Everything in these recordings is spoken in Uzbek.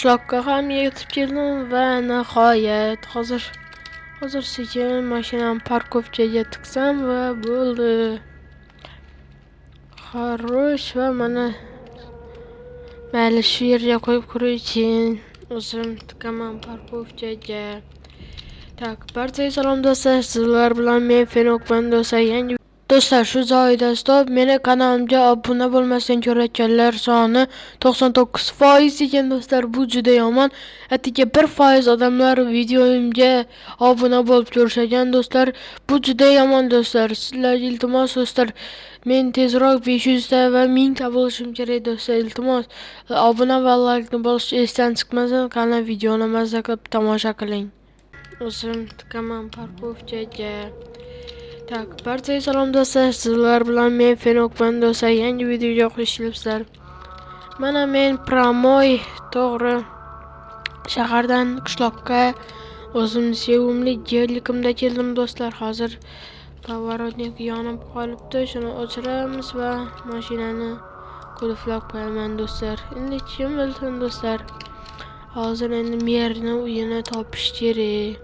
qishloqqa ham yetib keldim va nihoyat hozir sekin mashinamni parkovkaga tiksam va bo'ldi. Xarosh va mana mayli shu yerga qo'yib ko'raykin. O'zim tikaman parkovkaga. Tak, barchaga salom do'stlar. Sizlar bilan men Fenokman do'stlar. Yangi do'stlar, shu joyda stop. Meni kanalimga obuna bo'lmasdan ko'rayotganlar soni 99% ekan do'stlar. Bu juda yomon. Atigi 1% odamlar videomga obuna bo'lib ko'rishgan do'stlar. Bu juda yomon do'stlar. Sizlarga iltimos do'stlar. Men tezroq 500 ta va 1000 ta bo'lishim kerak do'stlar. Iltimos obuna va like bosishni esdan chiqmasin. Qani videoni mazza qilib tomosha qiling. O'zim tikaman parkovkaga. Tak, barchaga salom do'stlar. Sizlar bilan men Fenokman do'stlar. Yangi videoga xush kelibsizlar. Mana men Pramoy to'g'ri shahardan qishloqqa o'zim sevimli yerligimda keldim do'stlar. Hozir pavorotnik yonib qolibdi. Shuni o'chiramiz va mashinani qulflab qo'yaman do'stlar. Endi kim bilsin do'stlar. Hozir endi merni uyini topish kerak.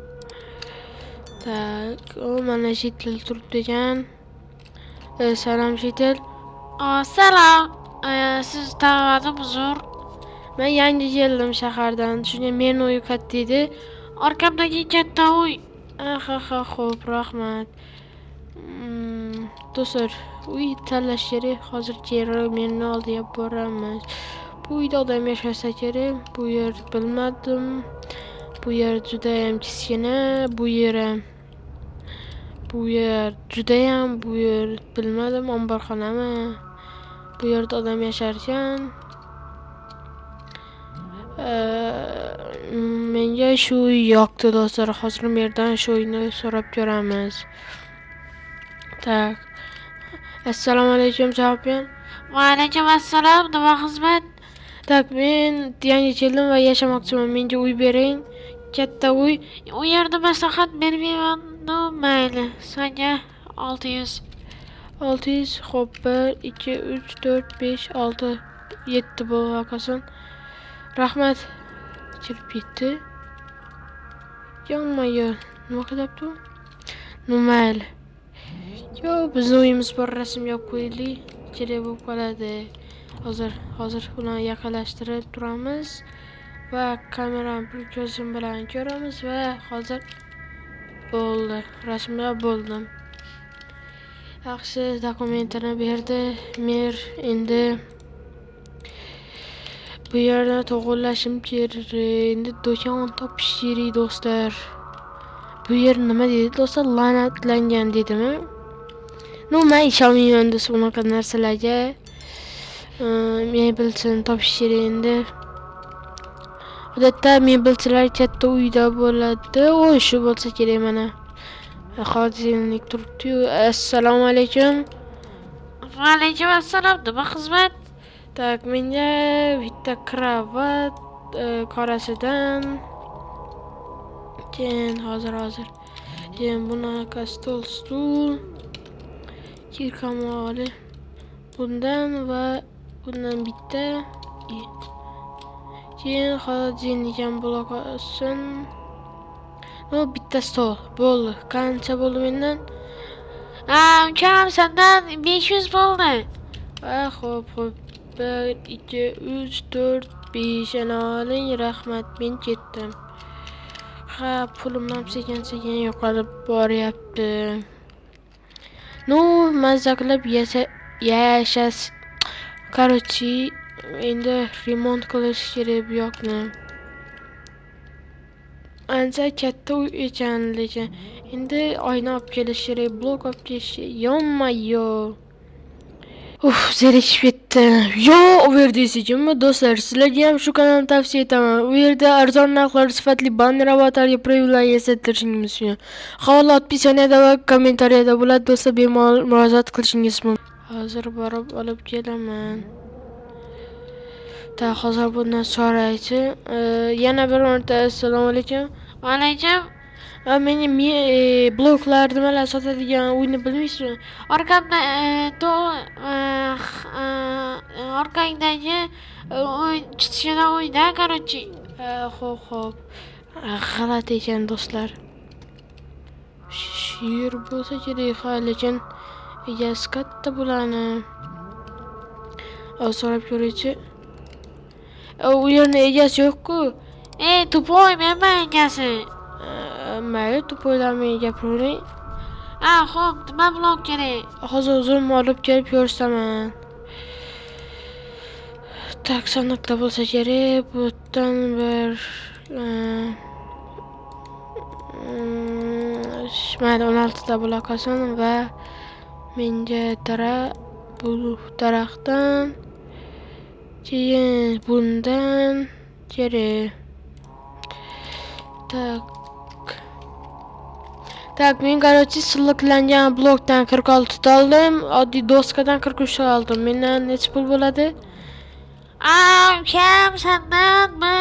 Tak, o mana shetel turibdi ekan. Salom shetel. Salom. Siz tanımadınız uzur. Men yangi keldim shahardan. Shunga men uyi katta edi. Arkamdagi katta uy. Xo'p, rahmat. Do'stlar, uy tanlash kerak. Hozir keyinroq menni oldiga boramiz. Bu uyda odam yashasa kerak. Bu yer bilmadim. Bu yer juda ham kichkina. Bu yer judayam bu yer bilmadim, omborxonami? Bu yerda odam yashar ekan. Menga shu uy yoqdi do'stlar. Hozir merdan shu uyni so'rab ko'ramiz. Tak. Assalomu alaykum javob. Va alaykum assalom. Nima xizmat? Tak, men yangi keldim va yashamoqchiman. Menga uy bering. Katta uy. U yerda maslahat bermayman. Mayli. Senga 600. 600. Xo'p, 1 2 3 4 5 6 7 bo'lgan. Rahmat. Kirib ketdi. Yonma-yon. Nima qilyapti u? Mayli. Yo, bizning uyimiz bor, rasm yopib qo'yaylik. Kerak bo'lib qoladi. Hozir uni yaqinlashtirib turamiz va kamerani bir ko'zim bilan ko'ramiz va hozir bo'ldi. Rasmga bo'ldim. Yaxshi, dokumentini berdi. Mer endi bu yerda to'g'rilashim kerak. Endi do'kon topish kerak do'stlar. Bu yer nima deydi do'stlar? La'natlangan dedimi? Men ishonmayman do'stlar unaqa narsalarga. Mebelchini topish kerak endi. Odatda mebelchilar katta uyda bo'ladi. Shu bo'lsa kerak mana. Xodimlik turibdi. Assalomu alaykum. Va alaykum assalom. Nima xizmat? Tak, menga bitta kravat qorasidan. Keyin hozir. Keyin bunaqa stul. Kirkamoli. Bundan va bundan bitta. Keyin xodimlik ham blok olsin. Bitta stol. Bo'ldi. Qancha bo'ldi mendan? Ukam sendan 500 bo'ldi. Xo'p. 1 2 3 4 5 ana oling. Rahmat, men ketdim. Pulim ham sekin yo'qolib boryapti. Mazza qilib yashas. Короче, endi remont qilish kerak bu yoqni. Ancha katta uy ekan, lekin endi oyna olib kelish kerak, blok olib kelish. Yonma-yo. Zerikib ketdim. U yerda ekanmi do'stlar? Sizlarga ham shu kanalni tavsiya etaman. U yerda arzon narxlar sifatli banner avatarga previewlar yasatishingiz mumkin. Havola opsioniyada va kommentariyada bo'ladi do'stlar, bemalol murojaat qilishingiz mumkin. Hozir borib olib kelaman. Hozir bundan so'raychi. Yana bir marta assalomu alaykum. Va alaykum. Meni bloklar nimalar sotadigan uyni bilmaysizmi? Arkamda arkangdagi uy kichkina uyda, короче. Xo'p. G'alati ekan do'stlar. She'r bo'lsa kerak, lekin egasi katta bo'lani. So'rab ko'raychi. U yerning egasi yo'q-ku. Ey, tupoy, menman egasi. Mayli, to'poylarni gapiravering. Xo'p, nima blok kerak? Hozir o'zim olib kelib ko'rsaman. Tak, sandiqda bo'lsa kerak. Bu yerdan bir mayli 16 ta blok olsin va menga bu daraxtdan keyin bundan kerak. Tak, men короче silliqlangan blokdan 46 ta oldim, oddiy doskadan 43 ta oldim. Mendan necha pul bo'ladi? Ukam, sandanmi?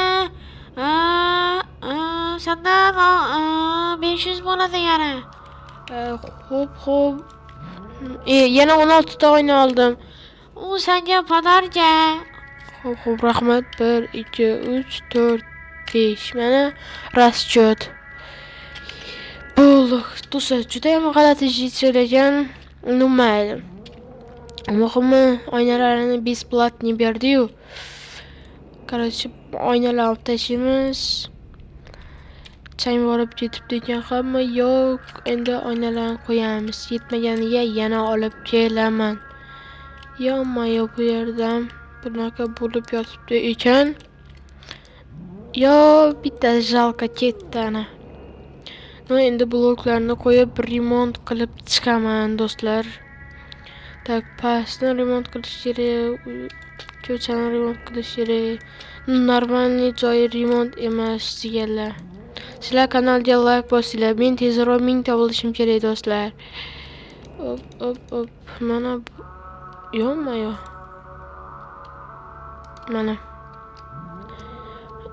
Sandan 500 bo'ladi yana. Xo'p. Yana 16 ta oyna oldim. U senga podarka. Xo'p, rahmat. 1 2 3 4 5. Mana расчет. Bo'ldi. Do'stlar, juda ham g'alati ishlaydigan. Mayli. Muhimi oynalarni besplatni berdi-yu. Короче, oynalarni olib tashlaymiz. Chang borib ketibdi ekan hamma. Yo'q, endi oynalarni qo'yamiz. Yetmaganiga yana olib kelaman. Yo'q, bu yerdan bunaqa bo'lib yotibdi ekan. Bitta jalka ketdi ana. Endi bloklarni qo'yib remont qilib chiqaman do'stlar. Tak, pastni remont qilish kerak, ko'chani remont qilish kerak. Normalniy joyi remont emas deganlar. Sizlar kanalga like bosinglar. Men tezroq 1000 ta bo'lishim kerak do'stlar. Hop. Mana yo'qmi? Mana.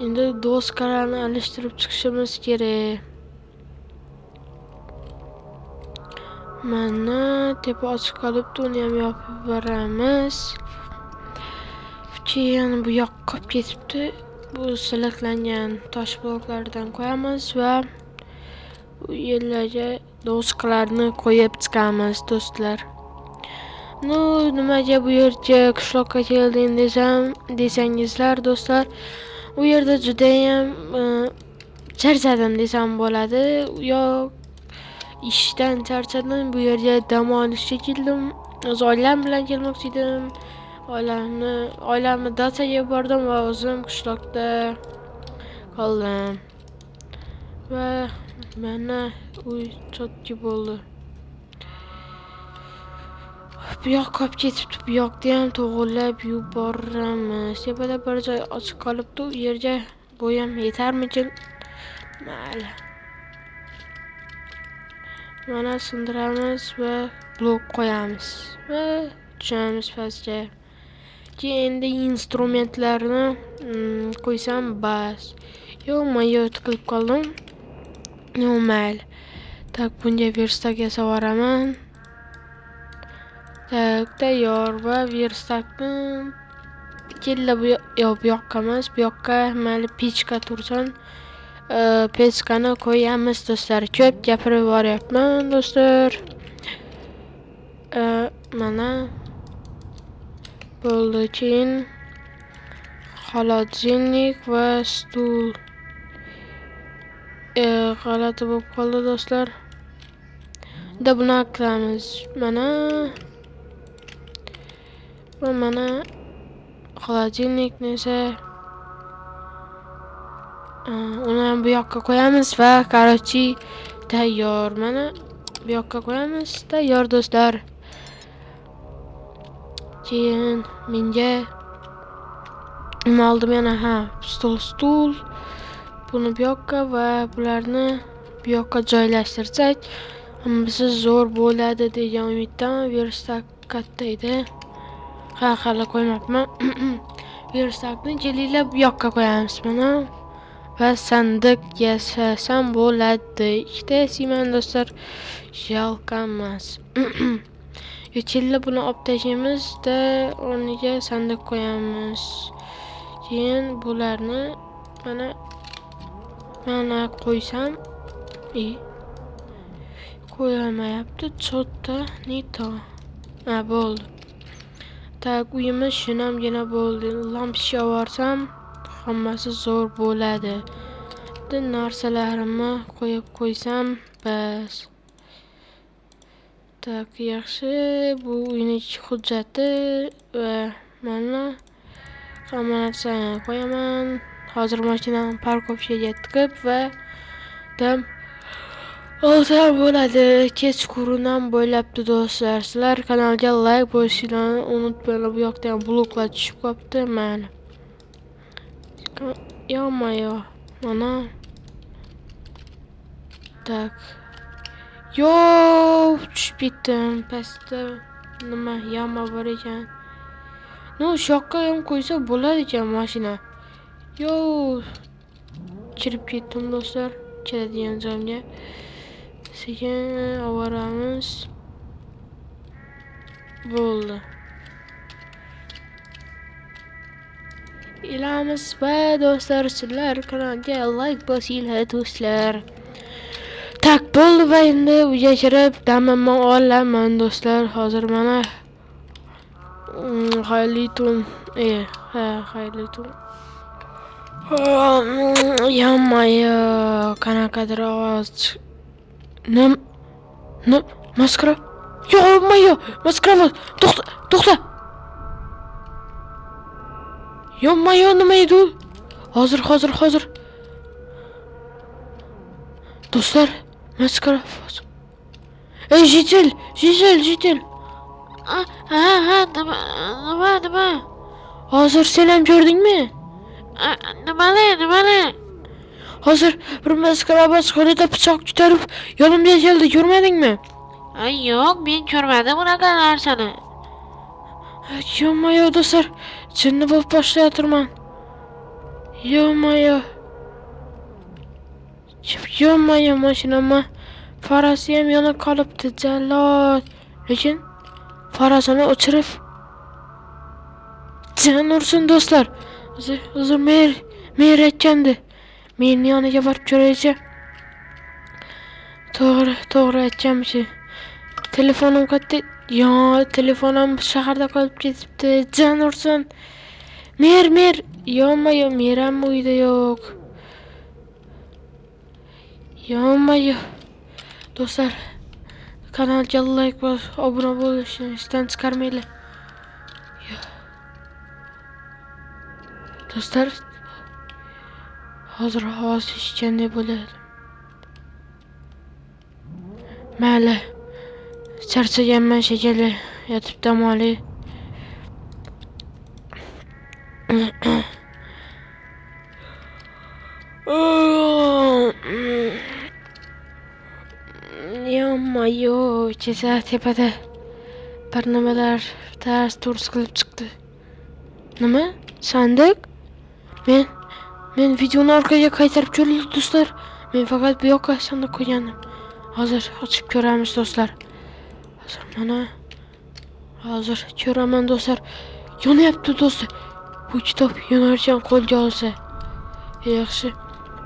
Endi doskalarni alishtirib chiqishimiz kerak. Mana tepa ochiq qolibdi, uni ham yopib yuboramiz. Keyin bu yoq qolib ketibdi. Bu silliqlangan tosh bloklardan qo'yamiz va bu yerlarga doskalarni qo'yib chiqamiz do'stlar. Nimaga bu yerga qishloqqa keldim desangizlar do'stlar, u yerda juda ham charchadim desam bo'ladi. Yo'q, ishdan charchadim, bu yerga dam olishga keldim. O'z oilam bilan kelmoqchi edim. Oilamni dachaga bordim va o'zim qishloqda qoldim. Va mana uy chotki bo'ldi. Bu yoq qolib ketibdi, bu yoqda ham to'g'irlab yuboramiz. Tepada bir joy ochiq qolibdi, u yerga bo'yam yetarmikin? Mayli. Mana sindiramiz va blok qo'yamiz. Va tushamiz pastga. Keyin endi instrumentlarni qo'ysam bas. Yo'q, tiqilib qoldim. Mayli. Tak, bunga verstak yasavaraman. Tak, tayyor va verstakni kella bu yoqqa emas, bu yoqqa mayli pechka tursin. Pechkani qo'yamiz do'stlar. Ko'p gapirib boryapman do'stlar. Mana bo'ldi. Keyin холодильник va stul. G'alati bo'lib qoldi do'stlar. Buni qilamiz. Mana холодильникni esa uni ham bu yoqqa qo'yamiz va короче tayyor. Mana bu yoqqa qo'yamiz. Tayyor do'stlar. Keyin menga nima oldim yana? Stul. Buni bu yoqqa va bularni bu yoqqa joylashtirsak, hammasi zo'r bo'ladi degan umiddaman. Verstak katta edi. Hali qo'ymabman. Verstakni kelinglar bu yoqqa qo'yamiz mana. Va sandiq yasasam bo'ladi. Ikkita yasayman do'stlar. Jalka emas. Yo'chilla buni olib tashlaymizda o'rniga sandiq qo'yamiz. Keyin bularni mana qo'ysam, qo'yolmayapti. Cho'tta, nito. Ha, bo'ldi. Tak, uyimiz shunamgina bo'ldi. Lampochka yorsam, hammasi zo'r bo'ladi. Bitta narsalarimni qo'yib qo'ysam, bas. Tak, yaxshi. Bu uyning hujjati va mana hamma narsani qo'yaman. Hozir mashinani parkovkaga tiqib va dam olsam bo'ladi. Kechqurun bo'ylabdi do'stlar. Sizlar kanalga like bosishni unutmanglar. Bu yoqda ham bloklar tushib qopti. Mana. Yo'q-mayo. Mana. Tak. Yo, tushib ketdim pastda. Nima yama bor ekan. No, shu yoqqa ham qo'ysa bo'ladi ekan mashina. Yo, kirib ketdim do'stlar. Keladigan joyga. Sekin oboramiz. Bo'ldi. Ilamiz va do'stlar, sizlar kanalga like bosinglar do'stlar. Tak, bo'ldi va endi uyga kirib damimni olaman do'stlar. Hozir mana xayrli tun. Xayrli tun. Yammayo, qanaqadir ovoz. Maskara. Yo'q-mayo, maskara. To'xta. Yo'q-mayo, nima edi u? Hozir. Do'stlar, maskara. Ey, jitil. Nima? Hozir sen ham ko'rdingmi? Nimani? Hozir bir maskara qo'lida pichoq ko'tarib yonimga keldi, ko'rmadingmi? Ay, yo'q, men ko'rmadim unaqa narsani. Yo'q-mayo do'stlar, jinni bo'lib boshlayotirman. Yo'q-mayo, mashinamni farasi ham yonib qolibdi, jallod. Lekin farasini o'chirib jan ursin do'stlar. O'zi mer aytgandi. Meni yoniga borib ko'raychi. To'g'ri aytganmish. Telefonim qayerda? Telefonim shaharda qolib ketibdi. Jan ursin. Mer. Yo'q-mayo, mer ham uyda yo'q. Yo'q-mayo. Do'stlar, kanalga like bos, obuna bo'lishni esdan chiqarmanglar. Do'stlar, hozir ovoz eshitgandek bo'ladi. Mayli. Charchaganman shekilli. Yotib dam olay. Yo'q-mayo, kecha tepada bir nimalar turs qilib chiqdi. Nima? Sandiq? Men videoni orqaga qaytarib ko'rildi do'stlar. Men faqat bu yoqqa sandiq qo'ygandim. Hozir ochib ko'ramiz do'stlar. Hozir ko'raman do'stlar. Yonyapti do'stlar. Bu kitob yonarkan qo'lga olsa. Yaxshi.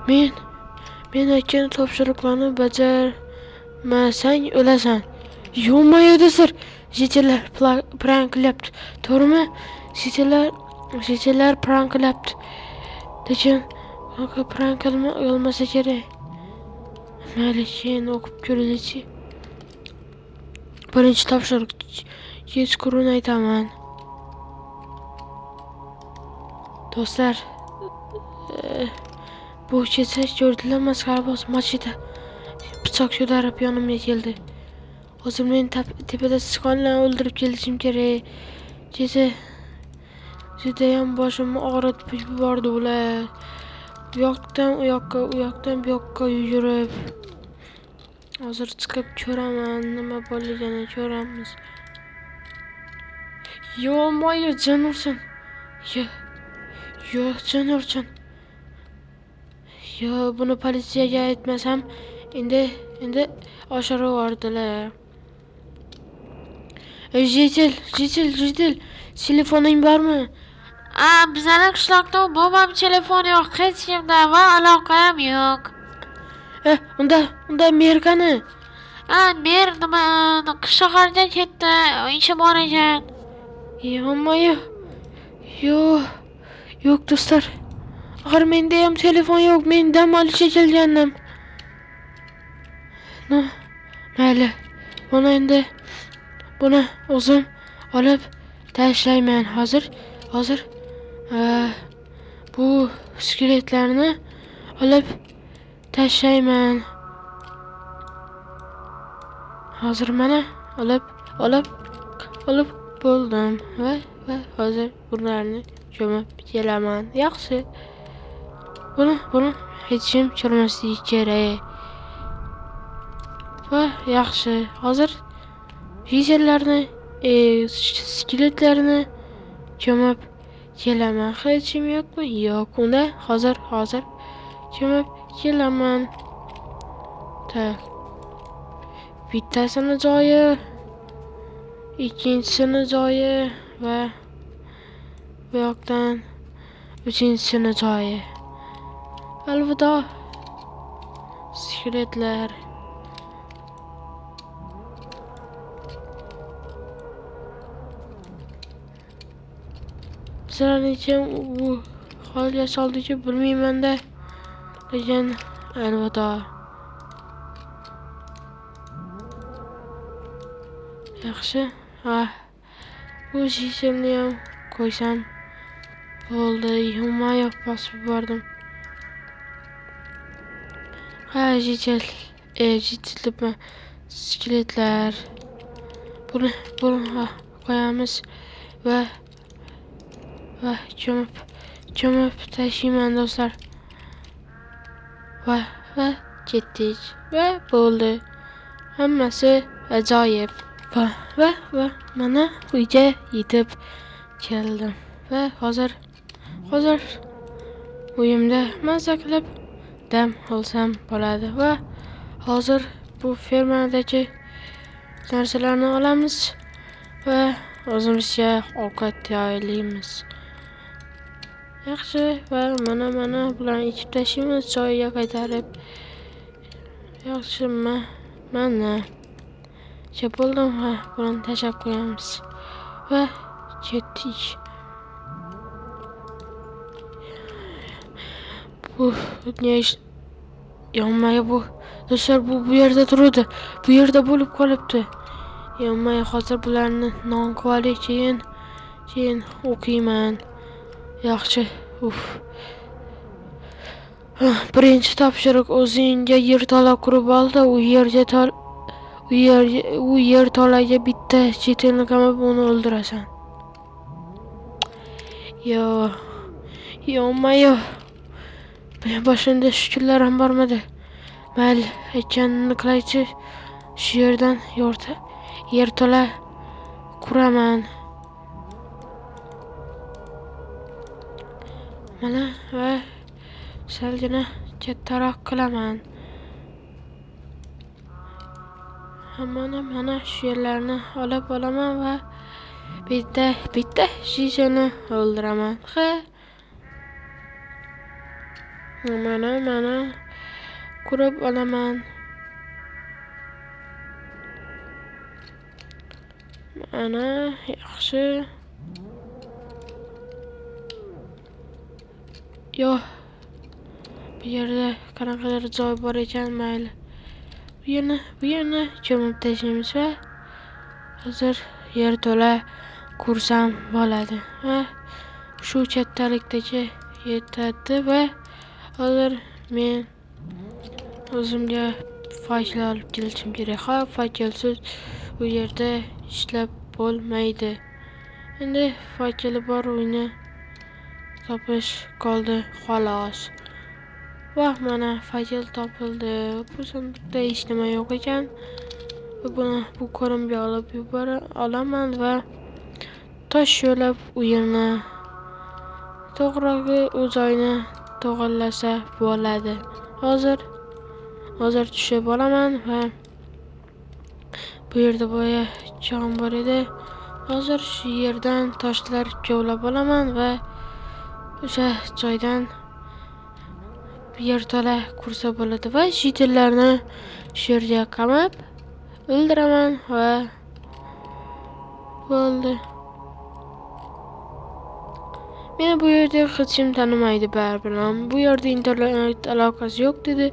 Men aytgan topshiriqlarni bajarmasang o'lasan. Yo'q-mayo do'stlar. Jitillar pranklayapti. To'g'rimi? Jitillar pranklayapti. Lekin prank olmasa kerak. Mayli, keyin o'qib ko'raylikchi. Birinchi topshiriq. Kechqurun aytaman. Do'stlar, bu kecha ko'rdilar maskara machida pichoq ko'tarib yonimga keldi. Hozir men tepada sichqonlarni o'ldirib kelishim kerak. Kecha judayam boshimni og'ritib yubordi ular. Bu yoqdan u yoqqa yurib. Hozir chiqib ko'raman, nima bo'lganini ko'ramiz. Yo'q-mayo, jan ursin. Yo'q, jan ursin. Yo, buni politsiyaga aytmasam, endi oshiraverdilar. Jitil, telefoning bormi? Bizani qishloqda umuman telefon yo'q, hech kimda va aloqa ham yo'q. Unda Merkani. Mer nima shaharga ketdi, ishi bor ekan. Yo'q do'stlar. Axir menda ham telefon yo'q. Men dam olishga kelgandim. Mayli. Buni o'zim olib tashlayman. Hozir bu skeletlarni olib tashlayman. Hozir mana olib bo'ldim va hozir bularni ko'mib kelaman. Yaxshi. Buni hech kim ko'rmasligi kerak. Va yaxshi. Hozir vizellarni, skeletlarni ko'mib kelaman. Hech kim yo'qmi? Yo'q. Unda hozir ko'mib kelaman. Tak. Bittasini joyi, ikkinchisini joyi va bu yoqdan uchinchisini joyi. Alvido skeletlar. Sizlarnicha bu holga soldichi bilmayman-da. Lekin alvido. Yaxshi. Bu shishimni ham qo'ysam bo'ldi. Yo'q, bosib yubordim. Jitilibman. Skeletlar. Buni qo'yamiz va ko'mib tashlayman do'stlar. Va ketdik. Va bo'ldi. Hammasi ajoyib. Va mana uyga yetib keldim. Va hozir uyimda mazza qilib dam olsam bo'ladi. Va hozir bu fermadagi narsalarni olamiz va o'zimizga ovqat tayyorlaymiz. Yaxshi. Va mana bularni ekib tashlaymiz joyiga qaytarib. Yaxshi. Mana bo'ldim. Buni tashlab qo'yamiz va ketdik. Bu ne ish? Yonmay bu. Do'stlar, bu yerda turadi. Bu yerda bo'lib qolibdi. Yonmay hozir bularni non qilib keyin o'qiyman. Yaxshi. Birinchi topshiriq: o'zingga yerto'la qurib oldi. U yerto'laga bitta chetelni qamab uni o'ldirasan. Yo'q. Boshimda shukurlar ham bormadi. Mayli, aytganini qilaychi. Shu yerdan yerto'la quraman. Mana va salgina kattaroq qilaman. Mana shu yerlarni olib olaman va bitta shishani o'ldiraman. Mana qurib olaman. Mana yaxshi. Yo'q. Bu yerda qanaqadir joy bor ekan, mayli. Bu yerni ko'mib tashlaymiz va hozir yerto'la qursam bo'ladi. Va shu kattalikdagi yetadi va hozir men o'zimga fakil olib kelishim kerak. Fakilsiz bu yerda ishlab bo'lmaydi. Endi fakili bor uyni topish qoldi xolos. Va mana fakil topildi. Bu sandiqda hech nima yo'q ekan. Bu ko'rimga olib olaman va tosh yo'lab uyimni to'g'ri joyini to'g'irlasa bo'ladi. Hozir tushib olaman va bu yerda boya chom bor edi. Hozir shu yerdan toshlar kovlab olaman va o'sha joydan yerto'la kursa bo'ladi va shitillarni shu yerga qamab o'ldiraman va bo'ldi. Meni bu yerda hech kim tanimaydi baribir. Bu yerda internet aloqasi yo'q dedi.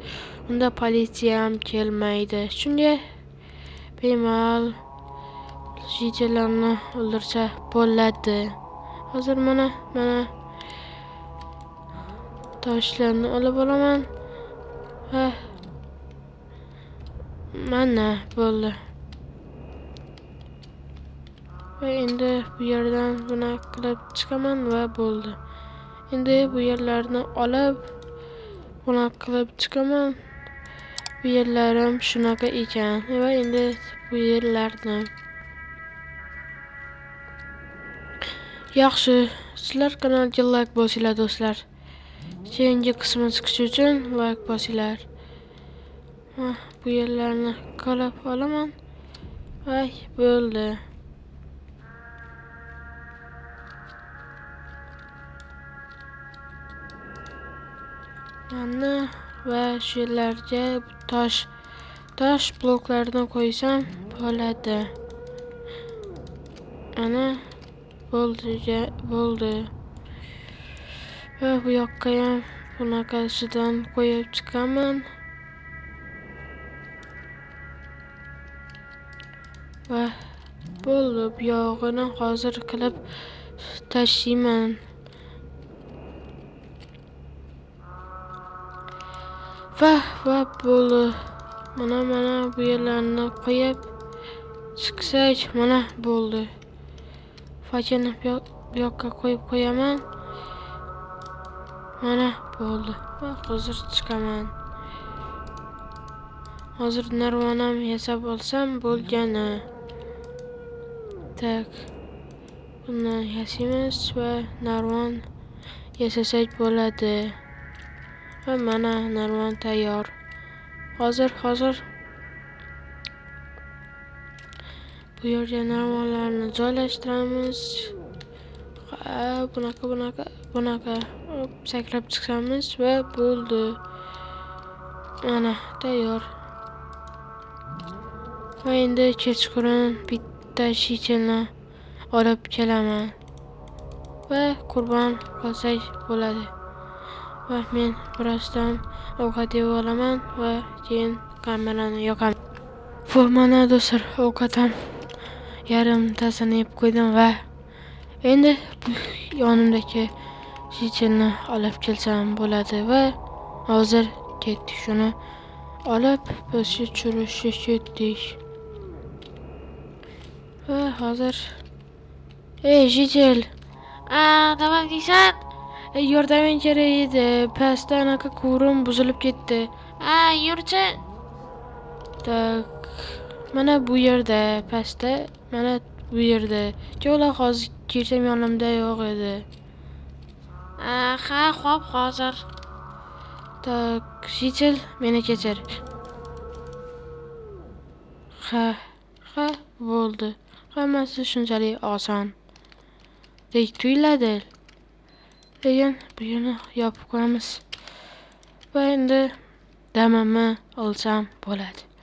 Unda politsiya ham kelmaydi. Shunga bemalol shitillarni o'ldirsa bo'ladi. Hozir mana toshlarni olib olaman va mana bo'ldi. Va endi bu yerdan buni qilib chiqaman va bo'ldi. Endi bu yerlarni olib buni qilib chiqaman. Bu yerlarim shunaqa ekan. Va endi bu yerlarni yaxshi, sizlar kanalga like bosinglar do'stlar. Keyingi qismi chiqishi uchun like bosinglar. Bu yerlarni qilib olaman. Va bo'ldi. Mana va shu yerlarga tosh bloklarni qo'ysam bo'ladi. Ana bo'ldi. Va bu yoqqa ham bunaqasidan qo'yib chiqaman. Va bo'ldi. Bu yog'ini hozir qilib tashlayman. Va bo'ldi. Mana bu yerlarni qo'yib chiqsak, mana bo'ldi. Fakirni bu yoqqa qo'yib qo'yaman. Mana bo'ldi. Va hozir chiqaman. Hozir narvonam yasab olsam bo'lgani. Tak. Bundan yasaymiz va narvon yasasak bo'ladi. Va mana narvon tayyor. Hozir bu yerga narvonlarni joylashtiramiz. Bunaqa sakrab chiqamiz va bo'ldi. Mana tayyor. Va endi kechqurun bitta shitilni olib kelaman. Va qurbon qilsak bo'ladi. Va men birozdan ovqat yeb olaman va keyin kamerani yoqaman. Mana do'stlar, ovqatim yarimtasini yeb qo'ydim va endi yonimdagi shitilni olib kelsam bo'ladi va hozir ketdik, shuni olib biz uchirishga ketdik. Va hozir shitil, nima deysan? yordaming kerak edi. Pastda anaqa kurim buzilib ketdi. Yurchi. Tak. Mana bu yerda pastda, mana bu yerda. Jo'la hozir kirsam yonimda yo'q edi. Xo'p, hozir. Tak, shitil, meni kechir. Bo'ldi. Hammasi shunchalik oson. Dek tuyuladi. Lekin bu yerni yopib qo'yamiz. Va endi damimni olsam bo'ladi.